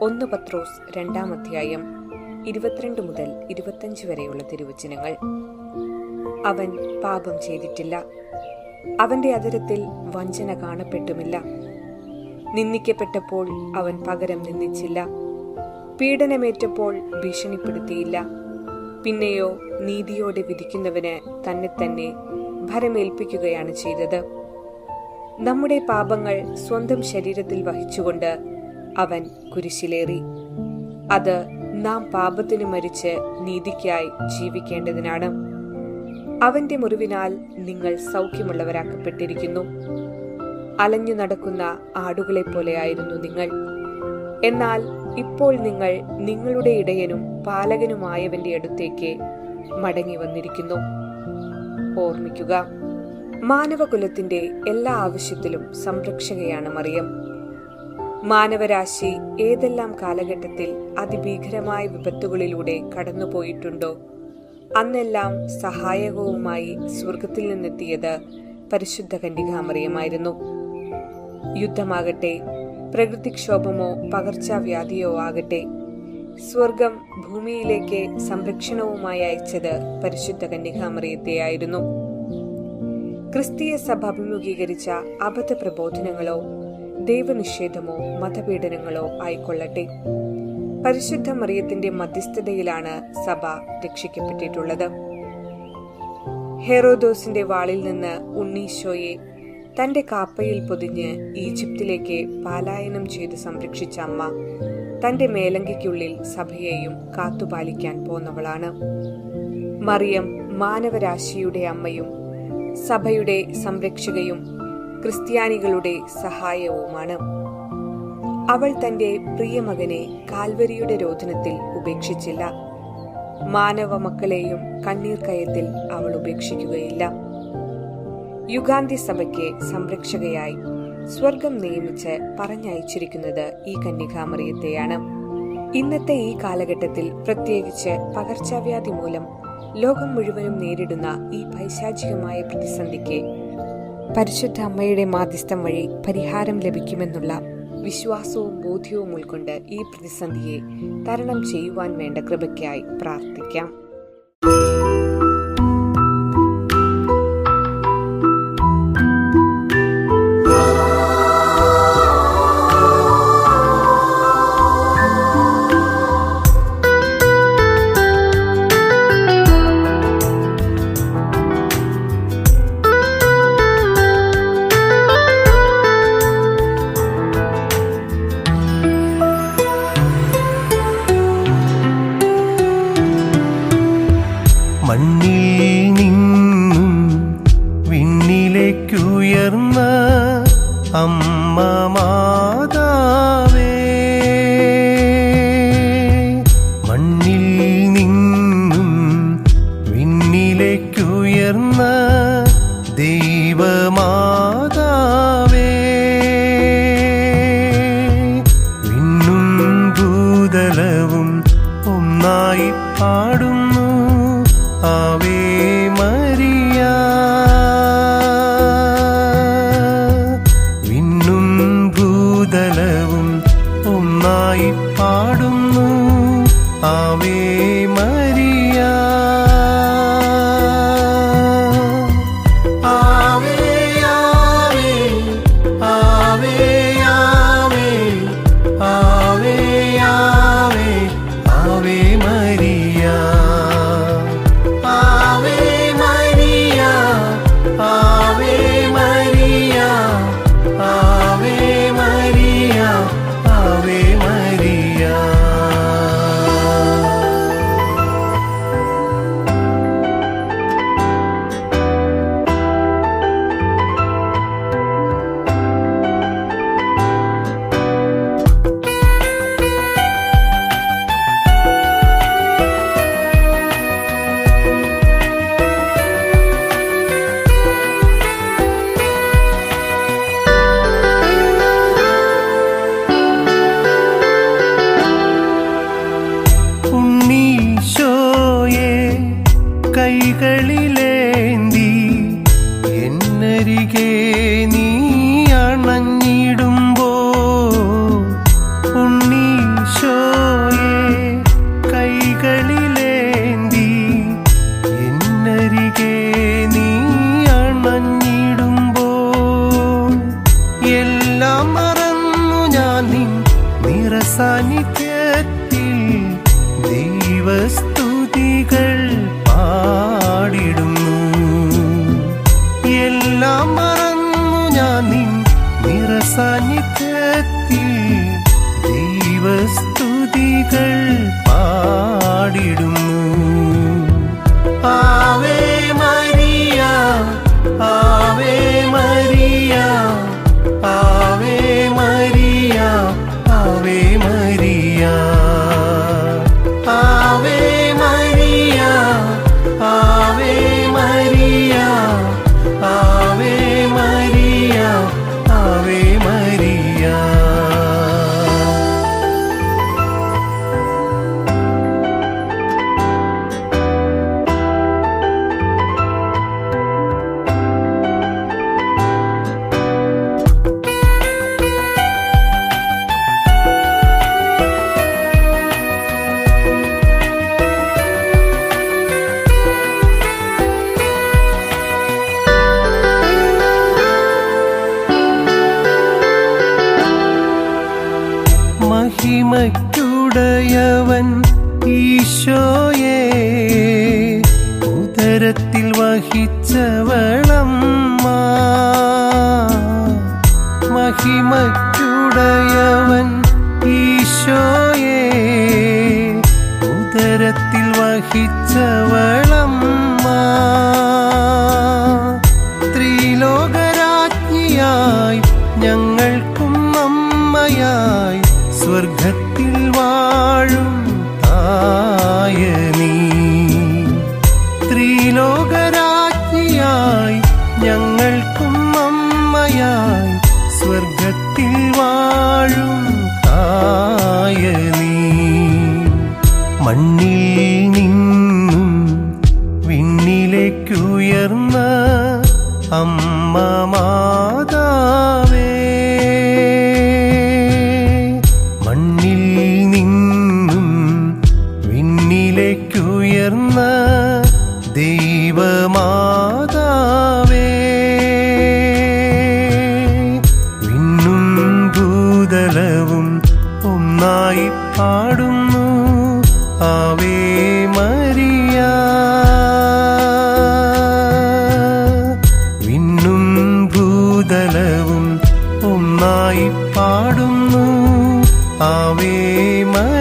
1 പത്രോസ് 2-ാം അധ്യായം 22 മുതൽ 25 വരെയുള്ള തിരുവചനങ്ങൾ. അവൻ പാപം ചെയ്തിട്ടില്ല, അവന്റെ അധരത്തിൽ വഞ്ചന കാണപ്പെട്ടുമില്ല. നിന്ദിക്കപ്പെട്ടപ്പോൾ അവൻ പകരം നിന്ദിച്ചില്ല, പീഡനമേറ്റപ്പോൾ ഭീഷണിപ്പെടുത്തിയില്ല. പിന്നെയോ നീതിയോടെ വിധിക്കുന്നവന് തന്നെ ഭരമേൽപ്പിക്കുകയാണ് ചെയ്തത്. നമ്മുടെ പാപങ്ങൾ സ്വന്തം ശരീരത്തിൽ വഹിച്ചുകൊണ്ട് അവൻ കുരിശിലേറി. അത് നാം പാപത്തിന് മരിച്ച് നീതിക്കായി ജീവിക്കേണ്ടതിനാണ്. അവന്റെ മുറിവിനാൽ നിങ്ങൾ സൗഖ്യമുള്ളവരാക്കപ്പെട്ടിരിക്കുന്നു. അലഞ്ഞു നടക്കുന്ന ആടുകളെ പോലെയായിരുന്നു നിങ്ങൾ. എന്നാൽ ഇപ്പോൾ നിങ്ങൾ നിങ്ങളുടെ ഇടയനും പാലകനുമായവന്റെ അടുത്തേക്ക് മടങ്ങി വന്നിരിക്കുന്നു. ഓർമ്മിക്കുക, മാനവകുലത്തിന്റെ എല്ലാ ആവശ്യത്തിലും സംരക്ഷകയാണ് മറിയം. മാനവരാശി ഏതെല്ലാം കാലഘട്ടത്തിൽ അതിഭീകരമായ വിപത്തുകളിലൂടെ കടന്നുപോയിട്ടുണ്ടോ അന്നെല്ലാം സഹായകവുമായി സ്വർഗത്തിൽ നിന്നെത്തിയത് പരിശുദ്ധ കന്യകാമറിയമായിരുന്നു. യുദ്ധമാകട്ടെ, പ്രകൃതിക്ഷോഭമോ പകർച്ചവ്യാധിയോ ആകട്ടെ, സ്വർഗം ഭൂമിയിലേക്ക് സംരക്ഷണവുമായി അയച്ചത് പരിശുദ്ധ കന്യകാമറിയത്തെയായിരുന്നു. ക്രിസ്തീയ സഭ അഭിമുഖീകരിച്ച അബദ്ധ പ്രബോധനങ്ങളോ ദൈവനിഷേധമോ മതപീഡനങ്ങളോ ആയിക്കൊള്ളട്ടെ, പരിശുദ്ധ മറിയത്തിന്റെ മധ്യസ്ഥതയിലാണ് സഭ രക്ഷിക്കപ്പെട്ടിട്ടുള്ളത്. ഹെറോദോസിന്റെ വാളിൽ നിന്ന് ഉണ്ണീശോയെ തന്റെ കാപ്പയിൽ പൊതിഞ്ഞ് ഈജിപ്തിലേക്ക് പലായനം ചെയ്ത് സംരക്ഷിച്ച അമ്മ തന്റെ മേലങ്കിക്കുള്ളിൽ സഭയെയും കാത്തുപാലിക്കാൻ പോന്നവളാണ്. മറിയം മാനവരാശിയുടെ അമ്മയും സഭയുടെ സംരക്ഷകയും ക്രിസ്ത്യാനികളുടെ സഹായവുമാണ്. അവൾ തന്റെ പ്രിയമകനെ കാൽവരിയുടെ രോദനത്തിൽ ഉപേക്ഷിച്ചില്ല. മാനവ മക്കളെയും കണ്ണീർ കയത്തിൽ അവൾ ഉപേക്ഷിക്കുകയില്ല. യുഗാന്ത്യ സഭയ്ക്ക് സംരക്ഷകയായി സ്വർഗം നിയമിച്ച് പറഞ്ഞയച്ചിരിക്കുന്നത് ഈ കന്യകാമറിയത്തെയാണ്. ഇന്നത്തെ ഈ കാലഘട്ടത്തിൽ, പ്രത്യേകിച്ച് പകർച്ചവ്യാധി മൂലം ലോകം മുഴുവനും നേരിടുന്ന ഈ പൈശാചികമായ പ്രതിസന്ധിക്ക് പരിശുദ്ധ അമ്മയുടെ മാധ്യസ്ഥം വഴി പരിഹാരം ലഭിക്കുമെന്നുള്ള വിശ്വാസവും ബോധ്യവും ഉൾക്കൊണ്ട് ഈ പ്രതിസന്ധിയെ തരണം ചെയ്യുവാൻ വേണ്ട കൃപയ്ക്കായി പ്രാർത്ഥിക്കാം. മണ്ണിൽ നിന്നും വിണ്ണിലേക്കുയർന്ന അമ്മ മാതാവേ, മണ്ണിൽ നിന്നും വിണ്ണിലേക്കുയർന്ന ദൈവമാതാവേ, വിണ്ണും ഭൂതലവും ഒന്നായി പാടുന്നു ആവേ മരിയ. വിണ്ണും ഭൂതലവും ഒന്നായി പാടുന്നു ആവേ മരിയ. ആവേ ആവേ ആവേ ആവേ ആവേ ആവേ ആവേ മരിയ. നിറസാന്നിധ്യത്തിൽ ദൈവസ്തുതികൾ പാടിടുന്നു. എല്ലാം മറന്നു ഞാൻ നിൻ നിറസാന്നിധ്യത്തിൽ ദൈവസ്തുതികൾ പാടിടുന്നു. Ave Maria, Ave Maria, Ave Maria, Ave Maria, Ave Maria, Ave Maria, Ave Maria, Ave Maria. മഹിമയ്ക്കുടയവൻ ഈശോയെ ഉദരത്തിൽ വഹിച്ചവളമ്മ. മഹിമയ്ക്കുടയവൻ ഈശോയെ ഉദരത്തിൽ വഹിച്ചവളമ്മ. ത്രിലോകരാജ്ഞിയായി ഞങ്ങൾക്കും അമ്മയായി സ്വർഗത്തിൽ വാഴും തായ നീ. ത്രിലോകരാജ്ഞിയായി ഞങ്ങൾക്കും അമ്മയായി സ്വർഗത്തിൽ വാഴും തായ നീ. മണ്ണിൽ നിന്നും വിണ്ണിലേക്കുയർന്ന അമ്മ മാതാവേ, മണ്ണിൽ നിന്നും വിണ്ണിലേക്കുയർന്ന ദൈവമാതാവേ, വിണ്ണും ഭൂതലവും ഒന്നായി പാടുന്നു ആവേ മരിയ. വിണ്ണും ഭൂതലവും ഒന്നായി പാടുന്നു ആവേ മരിയ.